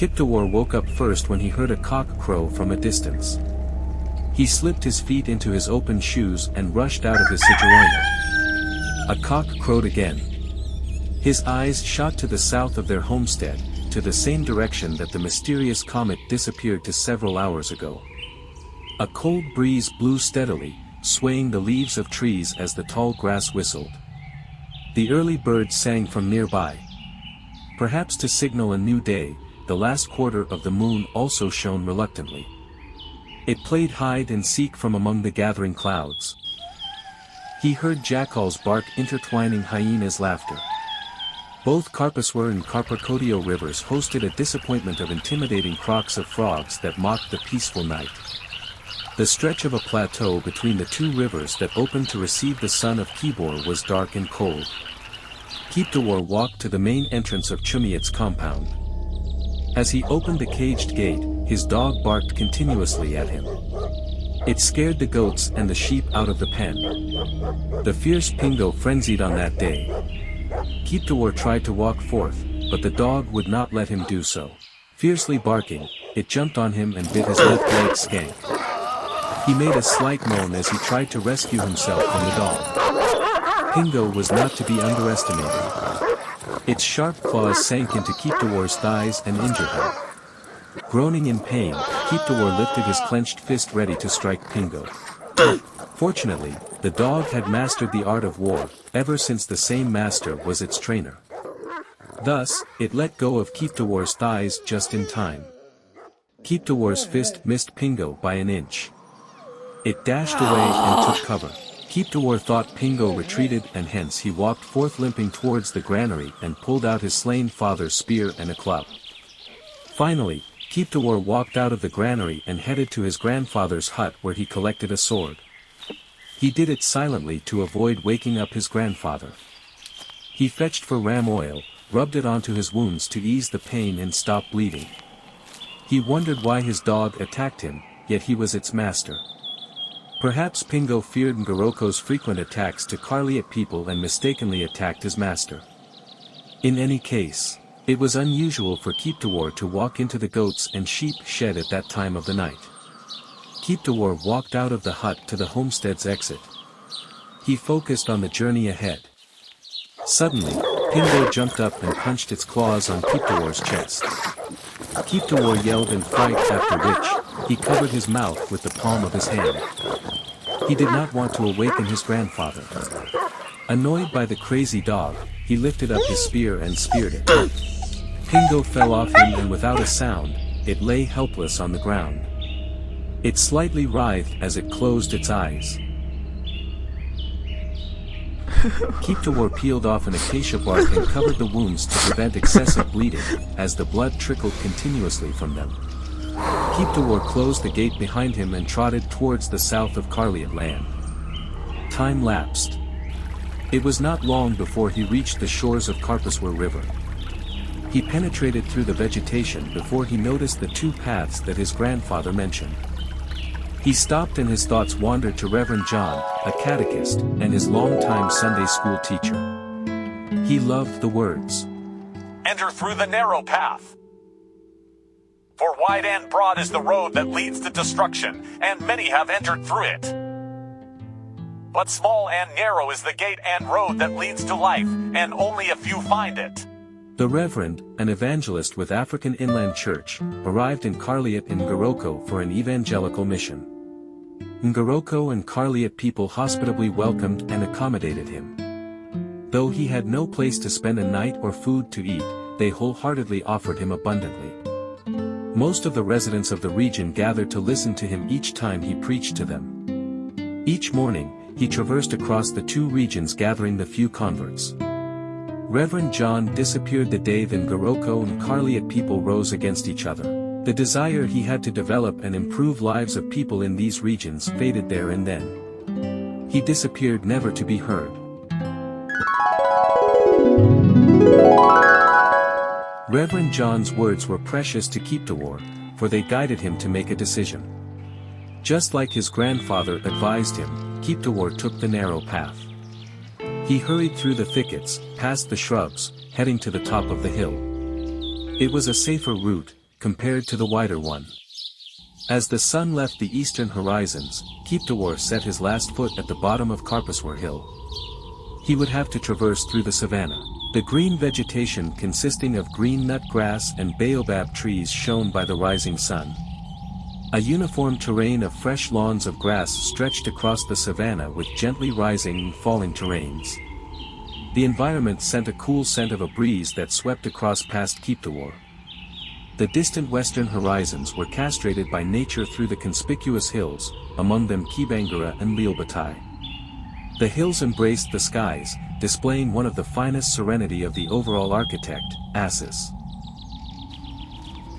Kiptawar woke up first when he heard a cock crow from a distance. He slipped his feet into his open shoes and rushed out of his cicerona. A cock crowed again. His eyes shot to the south of their homestead, to the same direction that the mysterious comet disappeared to several hours ago. A cold breeze blew steadily, swaying the leaves of trees as the tall grass whistled. The early birds sang from nearby. Perhaps to signal a new day, the last quarter of the moon also shone reluctantly. It played hide and seek from among the gathering clouds. He heard jackals bark intertwining hyenas' laughter. Both Carpaswar and Carpacodio rivers hosted a disappointment of intimidating croaks of frogs that mocked the peaceful night. The stretch of a plateau between the two rivers that opened to receive the sun of Kibor was dark and cold. Kiptawar walked to the main entrance of Chumiat's compound. As he opened the caged gate, his dog barked continuously at him. It scared the goats and the sheep out of the pen. The fierce Pingo frenzied on that day. Kiptawar tried to walk forth, but the dog would not let him do so. Fiercely barking, it jumped on him and bit his left leg skank. He made a slight moan as he tried to rescue himself from the dog. Pingo was not to be underestimated. Its sharp claws sank into Kiptawar's thighs and injured him. Groaning in pain, Kiptawar lifted his clenched fist ready to strike Pingo. Fortunately, the dog had mastered the art of war, ever since the same master was its trainer. Thus, it let go of Kiptawar's thighs just in time. Kiptawar's fist missed Pingo by an inch. It dashed away and took cover. Kiptawar thought Pingo retreated and hence he walked forth limping towards the granary and pulled out his slain father's spear and a club. Finally, Kiptawar walked out of the granary and headed to his grandfather's hut where he collected a sword. He did it silently to avoid waking up his grandfather. He fetched for ram oil, rubbed it onto his wounds to ease the pain and stop bleeding. He wondered why his dog attacked him, yet he was its master. Perhaps Pingo feared Ngoroko's frequent attacks to Carliot people and mistakenly attacked his master. In any case, it was unusual for Kiptawar to walk into the goats and sheep shed at that time of the night. Kiptawar walked out of the hut to the homestead's exit. He focused on the journey ahead. Suddenly, Pingo jumped up and punched its claws on Kiptawar's chest. Kiptawar yelled in fright, after which, he covered his mouth with the palm of his hand. He did not want to awaken his grandfather. Annoyed by the crazy dog, he lifted up his spear and speared it. Pingo fell off him and without a sound, it lay helpless on the ground. It slightly writhed as it closed its eyes. Kiptawar peeled off an acacia bark and covered the wounds to prevent excessive bleeding, as the blood trickled continuously from them. Kiptawar closed the gate behind him and trotted towards the south of Carliot land. Time lapsed. It was not long before he reached the shores of Carpaswar River. He penetrated through the vegetation before he noticed the two paths that his grandfather mentioned. He stopped and his thoughts wandered to Reverend John, a catechist, and his longtime Sunday school teacher. He loved the words, "Enter through the narrow path. For wide and broad is the road that leads to destruction, and many have entered through it. But small and narrow is the gate and road that leads to life, and only a few find it." The Reverend, an evangelist with African Inland Church, arrived in Carliot in Ngoroko for an evangelical mission. Ngoroko and Carliot people hospitably welcomed and accommodated him. Though he had no place to spend a night or food to eat, they wholeheartedly offered him abundantly. Most of the residents of the region gathered to listen to him each time he preached to them. Each morning, he traversed across the two regions gathering the few converts. Reverend John disappeared the day the Ngoroko and Carliot people rose against each other. The desire he had to develop and improve lives of people in these regions faded there and then. He disappeared never to be heard. Reverend John's words were precious to Kiptawar, for they guided him to make a decision. Just like his grandfather advised him, Kiptawar took the narrow path. He hurried through the thickets, past the shrubs, heading to the top of the hill. It was a safer route, compared to the wider one. As the sun left the eastern horizons, Keeptawar set his last foot at the bottom of Carpuswar Hill. He would have to traverse through the savanna. The green vegetation consisting of green nut grass and baobab trees shone by the rising sun. A uniform terrain of fresh lawns of grass stretched across the savanna with gently rising and falling terrains. The environment sent a cool scent of a breeze that swept across past Keeptawar. The distant western horizons were castrated by nature through the conspicuous hills, among them Kibangara and Leilbatai. The hills embraced the skies, displaying one of the finest serenity of the overall architect, Assis.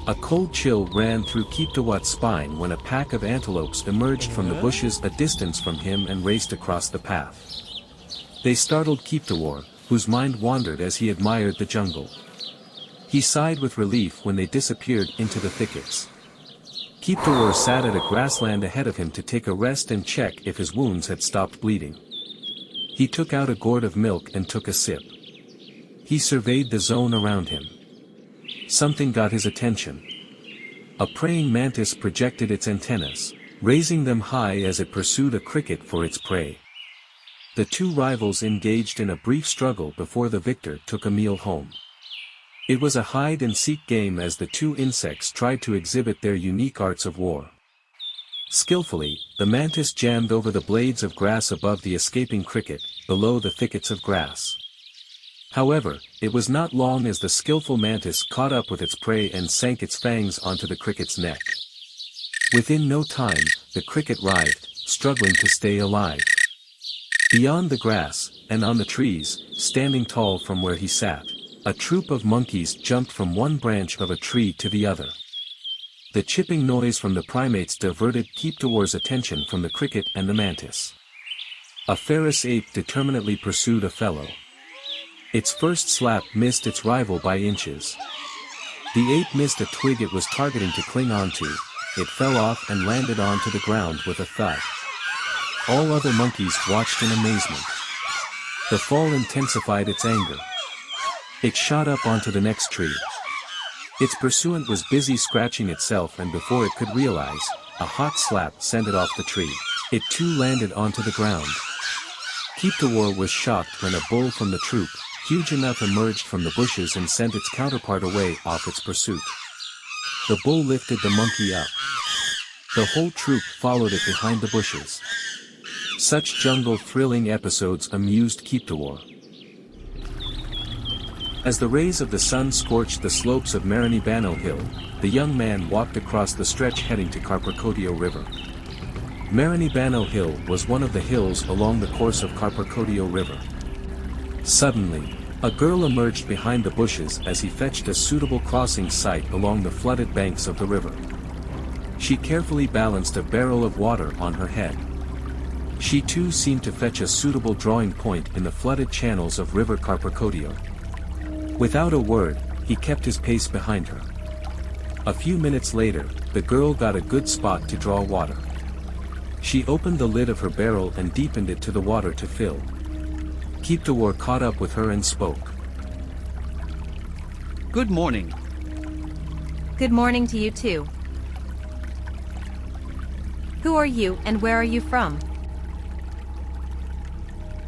A cold chill ran through Keeptawar's spine when a pack of antelopes emerged from the bushes a distance from him and raced across the path. They startled Keeptawar, whose mind wandered as he admired the jungle. He sighed with relief when they disappeared into the thickets. Keeptawar sat at a grassland ahead of him to take a rest and check if his wounds had stopped bleeding. He took out a gourd of milk and took a sip. He surveyed the zone around him. Something got his attention. A praying mantis projected its antennas, raising them high as it pursued a cricket for its prey. The two rivals engaged in a brief struggle before the victor took a meal home. It was a hide-and-seek game as the two insects tried to exhibit their unique arts of war. Skillfully, the mantis jammed over the blades of grass above the escaping cricket, below the thickets of grass. However, it was not long as the skillful mantis caught up with its prey and sank its fangs onto the cricket's neck. Within no time, the cricket writhed, struggling to stay alive. Beyond the grass, and on the trees, standing tall from where he sat, a troop of monkeys jumped from one branch of a tree to the other. The chipping noise from the primates diverted Keeptawar's attention from the cricket and the mantis. A ferrous ape determinedly pursued a fellow. Its first slap missed its rival by inches. The ape missed a twig it was targeting to cling onto, it fell off and landed onto the ground with a thud. All other monkeys watched in amazement. The fall intensified its anger. It shot up onto the next tree. Its pursuant was busy scratching itself, and before it could realize, a hot slap sent it off the tree. It too landed onto the ground. Keeptawar was shocked when a bull from the troop, huge enough, emerged from the bushes and sent its counterpart away off its pursuit. The bull lifted the monkey up. The whole troop followed it behind the bushes. Such jungle-thrilling episodes amused Keeptawar. As the rays of the sun scorched the slopes of Marani-Bano Hill, the young man walked across the stretch heading to Carparcodio River. Marani-Bano Hill was one of the hills along the course of Carparcodio River. Suddenly, a girl emerged behind the bushes as he fetched a suitable crossing site along the flooded banks of the river. She carefully balanced a barrel of water on her head. She too seemed to fetch a suitable drawing point in the flooded channels of River Carparcodio. Without a word, he kept his pace behind her. A few minutes later, the girl got a good spot to draw water. She opened the lid of her barrel and deepened it to the water to fill. Keeptawar caught up with her and spoke. Good morning. Good morning to you too. Who are you and where are you from?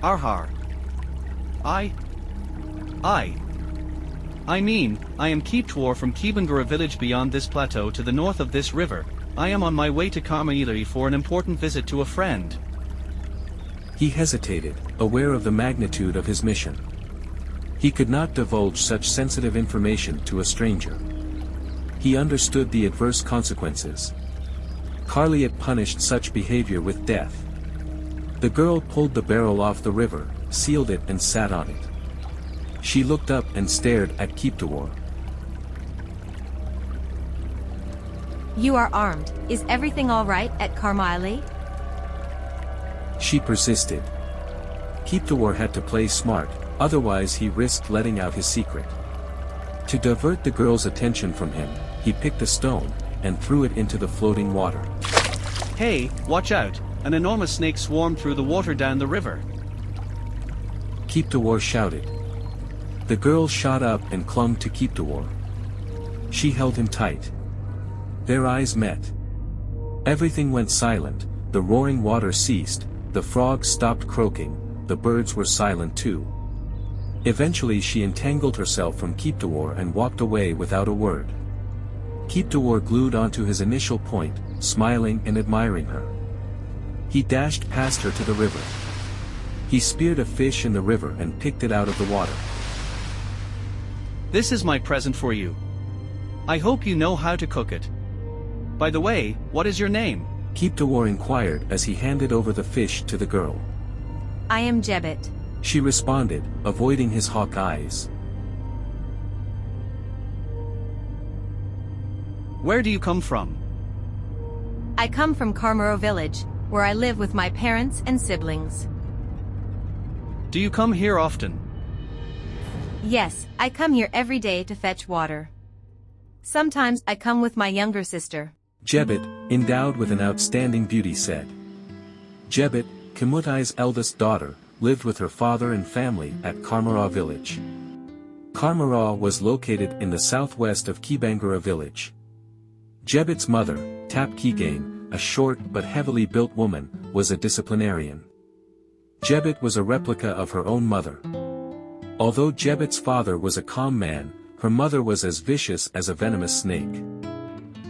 Arhar. I mean, I am Keeptawar from Kibangara village beyond this plateau to the north of this river. I am on my way to Karmailari for an important visit to a friend. He hesitated, aware of the magnitude of his mission. He could not divulge such sensitive information to a stranger. He understood the adverse consequences. Karliat punished such behavior with death. The girl pulled the barrel off the river, sealed it and sat on it. She looked up and stared at Keeptawar. You are armed. Is everything all right at Karmailari? She persisted. Keeptawar had to play smart, otherwise he risked letting out his secret. To divert the girl's attention from him, he picked a stone, and threw it into the floating water. Hey, watch out! An enormous snake swarmed through the water down the river. Keeptawar shouted. The girl shot up and clung to Keeptawar. She held him tight. Their eyes met. Everything went silent, the roaring water ceased, the frogs stopped croaking, the birds were silent too. Eventually she entangled herself from Keeptawar and walked away without a word. Keeptawar glued onto his initial point, smiling and admiring her. He dashed past her to the river. He speared a fish in the river and picked it out of the water. This is my present for you. I hope you know how to cook it. By the way, what is your name? Keeptawar inquired as he handed over the fish to the girl. I am Jebet. She responded, avoiding his hawk eyes. Where do you come from? I come from Karmaro village, where I live with my parents and siblings. Do you come here often? Yes, I come here every day to fetch water. Sometimes I come with my younger sister. Jebet, endowed with an outstanding beauty, said. Jebet, Kamutai's eldest daughter, lived with her father and family at Karmaro village. Karmaro was located in the southwest of Kibangura village. Jebet's mother, Tap Kigain, a short but heavily built woman, was a disciplinarian. Jebet was a replica of her own mother. Although Jebet's father was a calm man, her mother was as vicious as a venomous snake.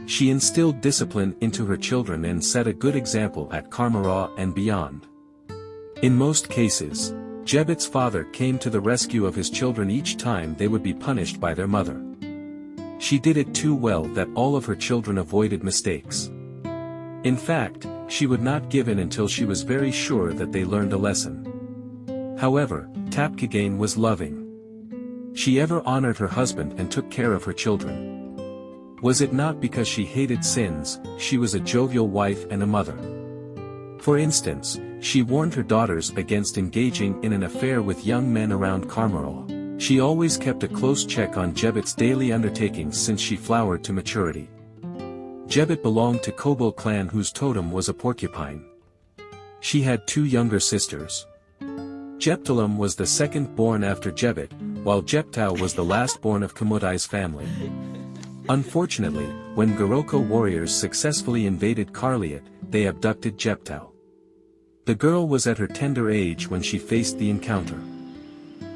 She instilled discipline into her children and set a good example at Karmaro and beyond. In most cases, Jebet's father came to the rescue of his children each time they would be punished by their mother. She did it too well that all of her children avoided mistakes. In fact, she would not give in until she was very sure that they learned a lesson. However, Tapkagain was loving. She ever honored her husband and took care of her children. Was it not because she hated sins? She was a jovial wife and a mother. For instance, she warned her daughters against engaging in an affair with young men around Karmaro. She always kept a close check on Jebet's daily undertakings since she flowered to maturity. Jebet belonged to Kobo clan whose totem was a porcupine. She had 2 younger sisters. Jeptalam was the second born after Jebet, while Jeptau was the last born of Kamutai's family. Unfortunately, when Goroko warriors successfully invaded Karliat, they abducted Jeptau. The girl was at her tender age when she faced the encounter.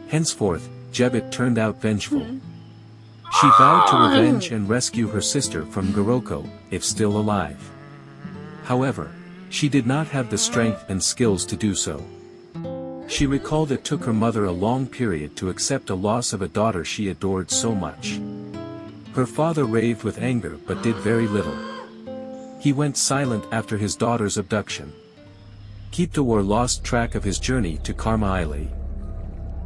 Henceforth, Jebet turned out vengeful. She vowed to revenge and rescue her sister from Goroko, if still alive. However, she did not have the strength and skills to do so. She recalled it took her mother a long period to accept a loss of a daughter she adored so much. Her father raved with anger but did very little. He went silent after his daughter's abduction. Keeptawar lost track of his journey to Karma Isle.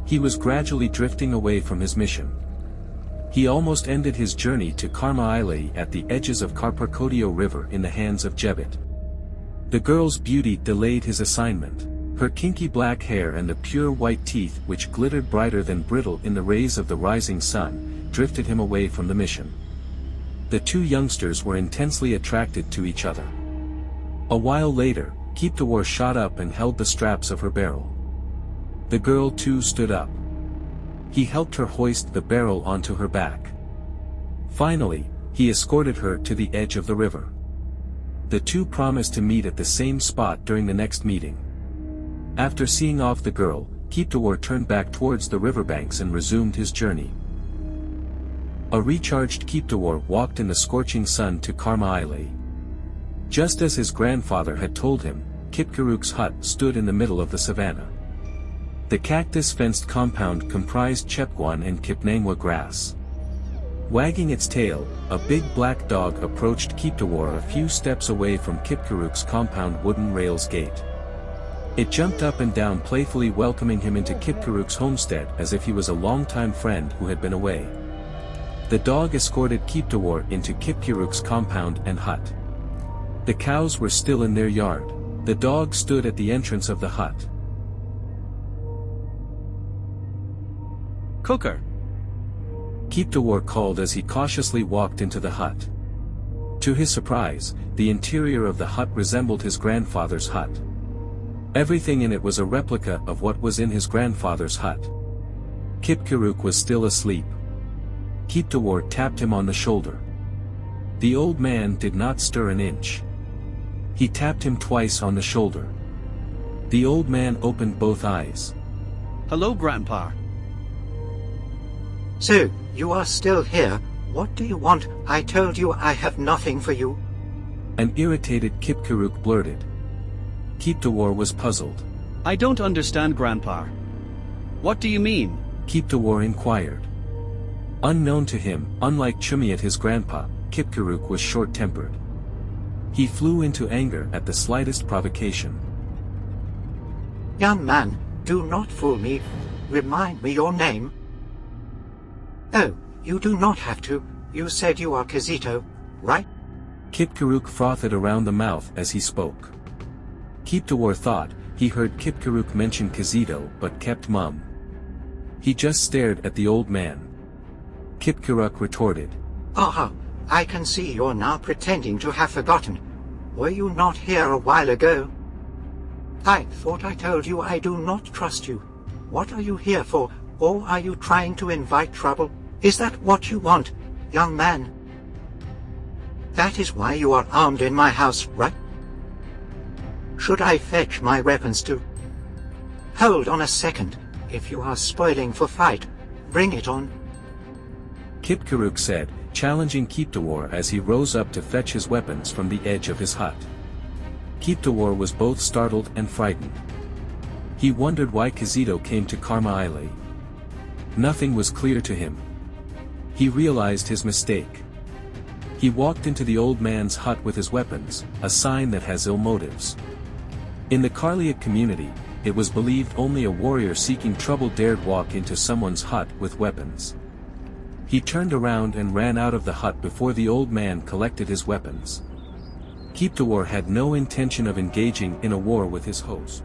He was gradually drifting away from his mission. He almost ended his journey to Karma Isle at the edges of Karparkodio River in the hands of Jebet. The girl's beauty delayed his assignment. Her kinky black hair and the pure white teeth which glittered brighter than brittle in the rays of the rising sun, drifted him away from the mission. The 2 youngsters were intensely attracted to each other. A while later, Keeptawar shot up and held the straps of her barrel. The girl too stood up. He helped her hoist the barrel onto her back. Finally, he escorted her to the edge of the river. The 2 promised to meet at the same spot during the next meeting. After seeing off the girl, Keeptawar turned back towards the riverbanks and resumed his journey. A recharged Keeptawar walked in the scorching sun to Karma Isle. Just as his grandfather had told him, Kipkaruk's hut stood in the middle of the savannah. The cactus-fenced compound comprised Chepguan and Kipnangwa grass. Wagging its tail, a big black dog approached Keeptawar a few steps away from Kipkaruk's compound wooden rails gate. It jumped up and down playfully welcoming him into Kipkaruk's homestead as if he was a longtime friend who had been away. The dog escorted Keeptawar into Kipkaruk's compound and hut. The cows were still in their yard. The dog stood at the entrance of the hut. Cooker! Keeptawar called as he cautiously walked into the hut. To his surprise, the interior of the hut resembled his grandfather's hut. Everything in it was a replica of what was in his grandfather's hut. Kipkaruk was still asleep. Keeptawar tapped him on the shoulder. The old man did not stir an inch. He tapped him twice on the shoulder. The old man opened both eyes. Hello, Grandpa. So, you are still here. What do you want? I told you I have nothing for you. An irritated Kipkaruk blurted. Keeptawar was puzzled. I don't understand, Grandpa. What do you mean? Keeptawar inquired. Unknown to him, unlike Chumiat his grandpa, Kipkaruk was short-tempered. He flew into anger at the slightest provocation. Young man, do not fool me. Remind me your name. Oh, you do not have to. You said you are Kizito, right? Kipkaruk frothed around the mouth as he spoke. Keeptawar thought he heard Kipkaruk mention Kizito but kept mum. He just stared at the old man. Kipkaruk retorted. Ah, I can see you're now pretending to have forgotten. Were you not here a while ago? I thought I told you I do not trust you. What are you here for? Or are you trying to invite trouble? Is that what you want, young man? That is why you are armed in my house, right? Should I fetch my weapons too? Hold on a second. If you are spoiling for fight, bring it on. Kipkaruk said, challenging Keeptawar as he rose up to fetch his weapons from the edge of his hut. Keeptawar was both startled and frightened. He wondered why Kizito came to Karma Isle. Nothing was clear to him. He realized his mistake. He walked into the old man's hut with his weapons, a sign that has ill motives. In the Karliak community, it was believed only a warrior seeking trouble dared walk into someone's hut with weapons. He turned around and ran out of the hut before the old man collected his weapons. Keeptawar had no intention of engaging in a war with his host.